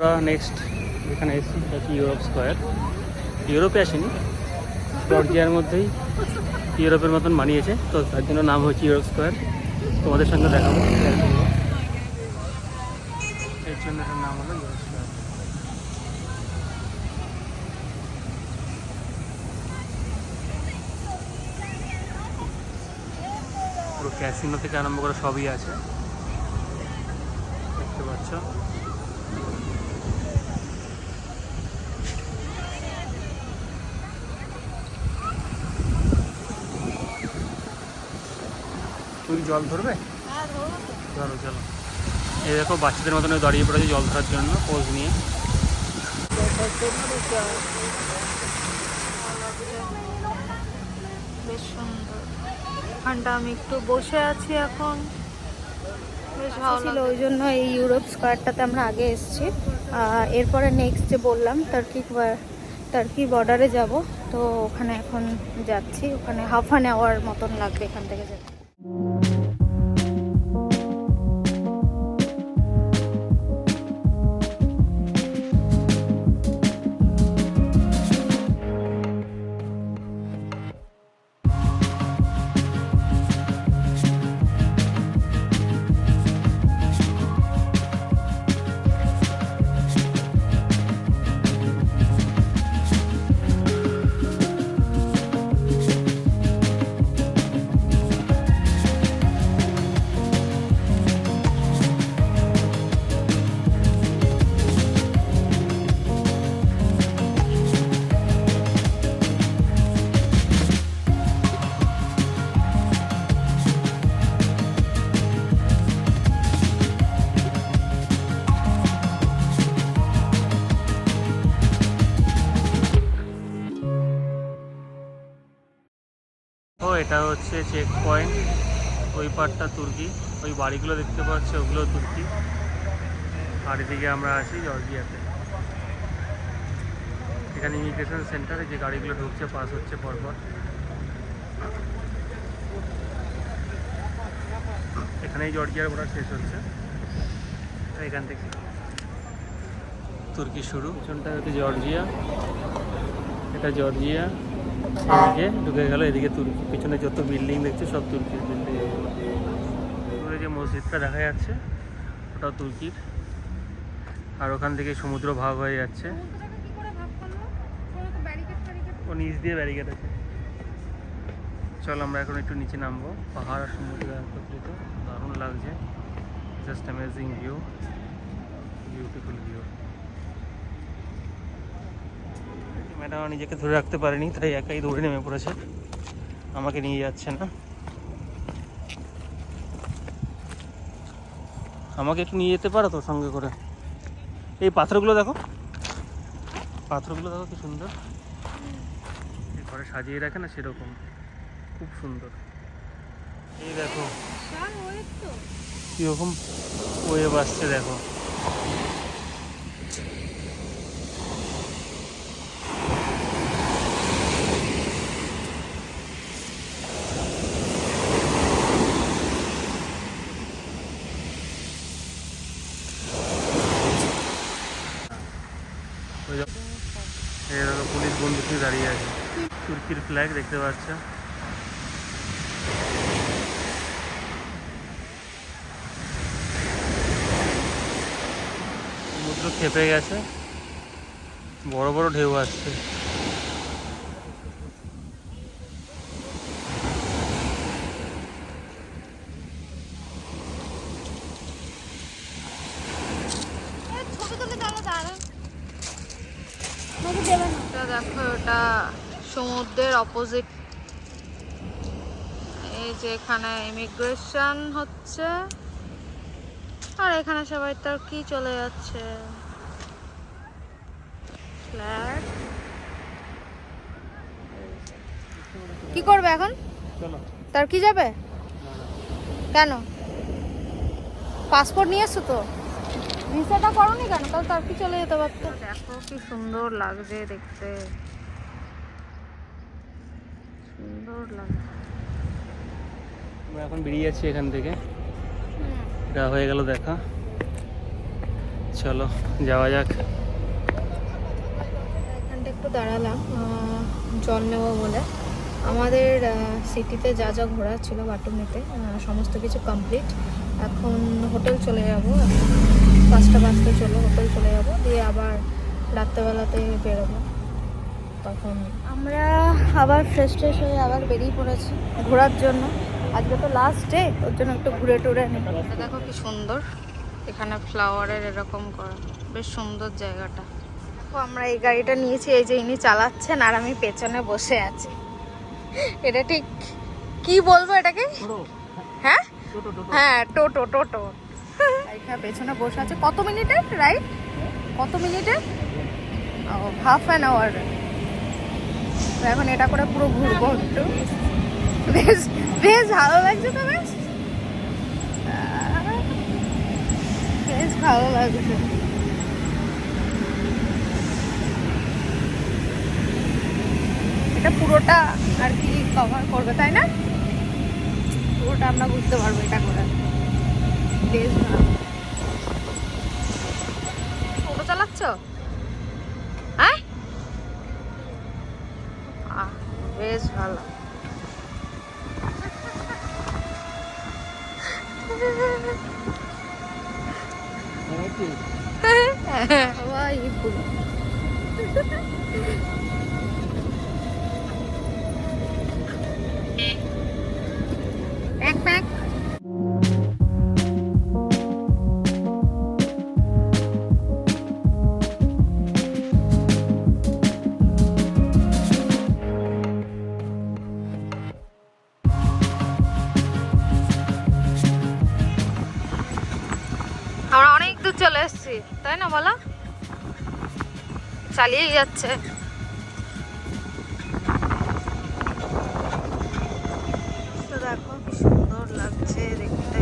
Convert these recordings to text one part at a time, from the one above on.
Next এখানে এসেছি হচ্ছে ইউরোপ স্কোয়ার। ইউরোপে আসেনি, জর্জিয়ার মধ্যেই ইউরোপের মতন বানিয়েছে, তো তার জন্য নাম হচ্ছে ইউরোপ স্কোয়ার। তোমাদের সঙ্গে দেখাবো, এর জন্য এটার নাম হলো ইউরোপ স্কোয়ার। পুরো ক্যাসিনো থেকে আরম্ভ করে সবই আছে, দেখতে পাচ্ছ। তুমি জল ধরবে? ধরো, চলো। এই দেখো বাচ্চাদের মতন দাঁড়িয়ে পড়েছে জল ধরার জন্য পোজ নিয়ে। বেশ সুন্দর। এখানটা আমি একটু বসে আছি এখন, বেশ ভালো ছিল, ওই জন্য এই ইউরোপ স্কোয়ারটাতে আমরা আগে এসেছি। এরপরে নেক্সট যে বললাম টার্কি বর্ডারে যাব, তো ওখানে এখন যাচ্ছি। ওখানে হাফ অ্যান আওয়ার মতন লাগবে এখান থেকে যেতে। ও এটা হচ্ছে চেক পয়েন্ট, ওই পার্টটা তুর্কি, ওই বাড়িগুলো দেখতে পাচ্ছি ওগুলো তুর্কি। আর এদিকে আমরা আছি জর্জিয়াতে। এখানে ইমিগ্রেশন সেন্টারে যে গাড়িগুলো ঢুকছে, পাস হচ্ছে পরপর। এখানেই জর্জিয়ার বর্ডার শেষ হচ্ছে, এখান থেকে তুর্কি শুরু। পিছনটা হচ্ছে জর্জিয়া, এটা জর্জিয়া, এদিকে ঢুকে গেল, এদিকে তুর্কি। পিছনে যত বিল্ডিং দেখছে সব তুর্কির বিল্ডিং। যে মসজিদটা দেখা যাচ্ছে ওটাও তুর্কির। আর ওখান থেকে সমুদ্র ভাগ হয়ে যাচ্ছে, ও নিচ দিয়ে ব্যারিকেড আছে। চলো আমরা এখন একটু নিচে নামবো। পাহাড় আর সমুদ্র একত্রিত, দারুণ লাগছে, just amazing view, beautiful view. Madam নিজেকে ধরে রাখতে পারেনি, তাই একাই দৌড়ে নেমে পড়েছে, আমাকে নিয়ে যাচ্ছে না। আমাকে একটু নিয়ে যেতে পারো তো সঙ্গে করে? এই পাথরগুলো দেখো, পাথরগুলো দেখো কি সুন্দর, এই ঘরে সাজিয়ে রাখে না সেরকম, খুব সুন্দর। এই দেখো কীরকম ওয়েভ আসছে, দেখো। পুলিশ বন্দুক নিয়ে দাঁড়িয়ে আছে, তুর্কির ফ্ল্যাগ দেখতে পাচ্ছ। সমুদ্র খেপে গেছে, বড় বড় ঢেউ আসছে। দেখো ওটা সমুদ্রের অপোজিট, এই যে এখানে ইমিগ্রেশন হচ্ছে, আর এখানে সবাই তার কি চলে যাচ্ছে। ফ্ল্যাট কি করবে এখন? তার কি যাবে কেন? পাসপোর্ট নিয়ে এসছো তো, ভিসাটা করোনি কেন? তাহলে তার কি চলে যেতে পারতো। দেখো কি সুন্দর লাগছে দেখতে, সুন্দর লাগছে। আমরা এখন বেরিয়ে যাচ্ছি এখান থেকে, এটা হয়ে গেল দেখা। চলো যাওয়া যাক। এখানটা একটু দাঁড়ালাম জল নেবো বলে। আমাদের সিটিতে যা যা ঘোরা ছিল বাটুমিতে সমস্ত কিছু কমপ্লিট। এখন হোটেল চলে যাব, 5টা বাজতে চলো হোটেল চলে যাব, দিয়ে আবার রাত্রেবেলাতে বেরোবো। তখন আমরা আবার ফ্রেশ ট্রেশ হয়ে আবার বেরিয়ে পড়েছি ঘোরার জন্য। আজকে তো লাস্ট ডে, ওর জন্য একটু ঘুরে টুরে নেব। দেখো কি সুন্দর, এখানে ফ্লাওয়ারের এরকম করা, বেশ সুন্দর জায়গাটা। দেখো আমরা এই গাড়িটা নিয়েছি, এই যে ইনি চালাচ্ছেন আর আমি পেছনে বসে আছি। এটা ঠিক কি বলবো এটাকে, হ্যাঁ হ্যাঁ টোটো টোটো। এখানে পেছনে বসে আছে। কত মিনিটের রাইড, কত মিনিটের? Half an hour. এখন এটা করে পুরো ঘুরবো একটু, বেশ বেশ ভালো লাগছে তো, বেশ ভালো লাগছে। এটা পুরোটা আর কি কভার করবে তাই না? পুরোটা আমরা বুঝতে পারবো এটা করে, বেশ ভালো। টোটো চালাচ্ছ? হ্যাঁ, বেশ ভালো। আমরা অনেক দূর চলে এসেছি তাই না বলো? চালিয়েই যাচ্ছে। তো দেখো কি সুন্দর লাগছে দেখতে।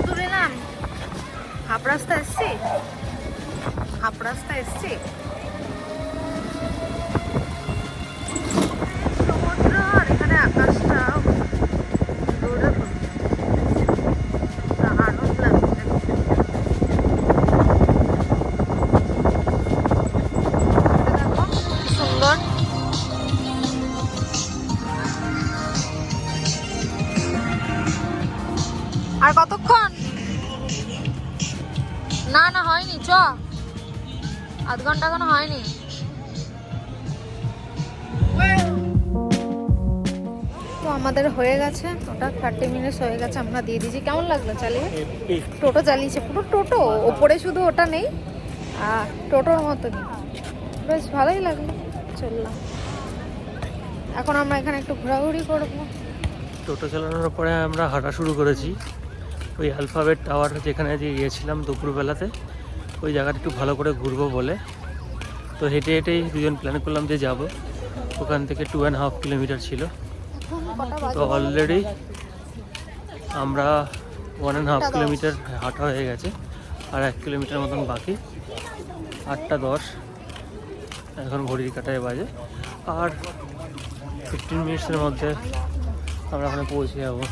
দূরে নাম হাফ রাস্তা এসছি, হাফ রাস্তা এসছি। সমুদ্র আর এখানে আকাশটা দূরে আনন্দ লাগছে। দেখো কি সুন্দর। আর কতক্ষণ? না না হয়নি, চ আধ ঘন্টা এখনো হয়নি। তো আমাদের হয়ে গেছে ওটা, 30 মিনিটস হয়ে গেছে, আমরা দিয়ে দিয়েছি। কেমন লাগলো চালিয়ে? টোটো চালিয়েছে, পুরো টোটো, ওপরে শুধু ওটা নেই আর টোটোর মতনই, বেশ ভালোই লাগলো। চললাম, এখন আমরা এখানে একটু ঘোরাঘুরি করবো। টোটো চালানোর পরে আমরা হাঁটা শুরু করেছি। ওই অ্যালফাবেট টাওয়ার যেখানে যে গিয়েছিলাম দুপুরবেলাতে, ওই জায়গাটা একটু ভালো করে ঘুরবো বলে। তো হেঁটে হেঁটেই দুজন প্ল্যান করলাম যে যাব। ওখান থেকে 2.5 কিলোমিটার ছিল। তো অলরেডি আমরা 1.5 কিলোমিটার হাঁটা হয়ে গেছে, আর 1 কিলোমিটার মতন বাকি। 8:10 এখন ঘড়ির কাঁটায় বাজে, আর 15 মিনিটসের মধ্যে আমরা ওখানে পৌঁছে যাবো।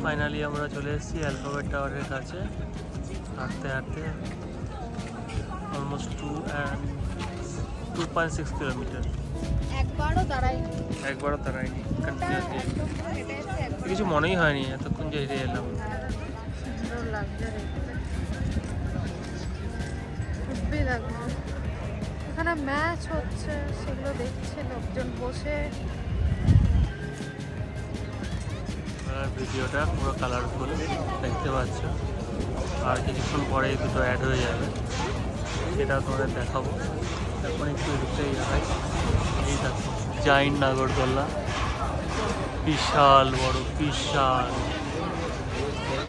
ফাইনালি আমরা চলে এসেছি অ্যালফাবেট টাওয়ারের কাছে। হাঁটতে হাঁটতে অলমোস্ট 2.6 কিলোমিটার। একবারও দাঁড়াইনি কন্টিনিউয়াসলি, কিছু মনেই হয়নি এতক্ষণ যে হেঁটে এলাম। সুন্দর লাগছে দেখতে, খুবই লাগছে। এখানে ম্যাচ হচ্ছে, সেগুলো দেখছে লোকজন বসে। ভিডিওটা পুরো কালারফুল দেখতে পাচ্ছ, আর কিছুক্ষণ পরেই দুটো অ্যাড হয়ে যাবে, সেটাও তোমাদের দেখাবো। এখন একটু এদিকটাই দেখাই। এই দেখো জাইন্ট নাগরদোল্লা, বিশাল বড়, বিশাল।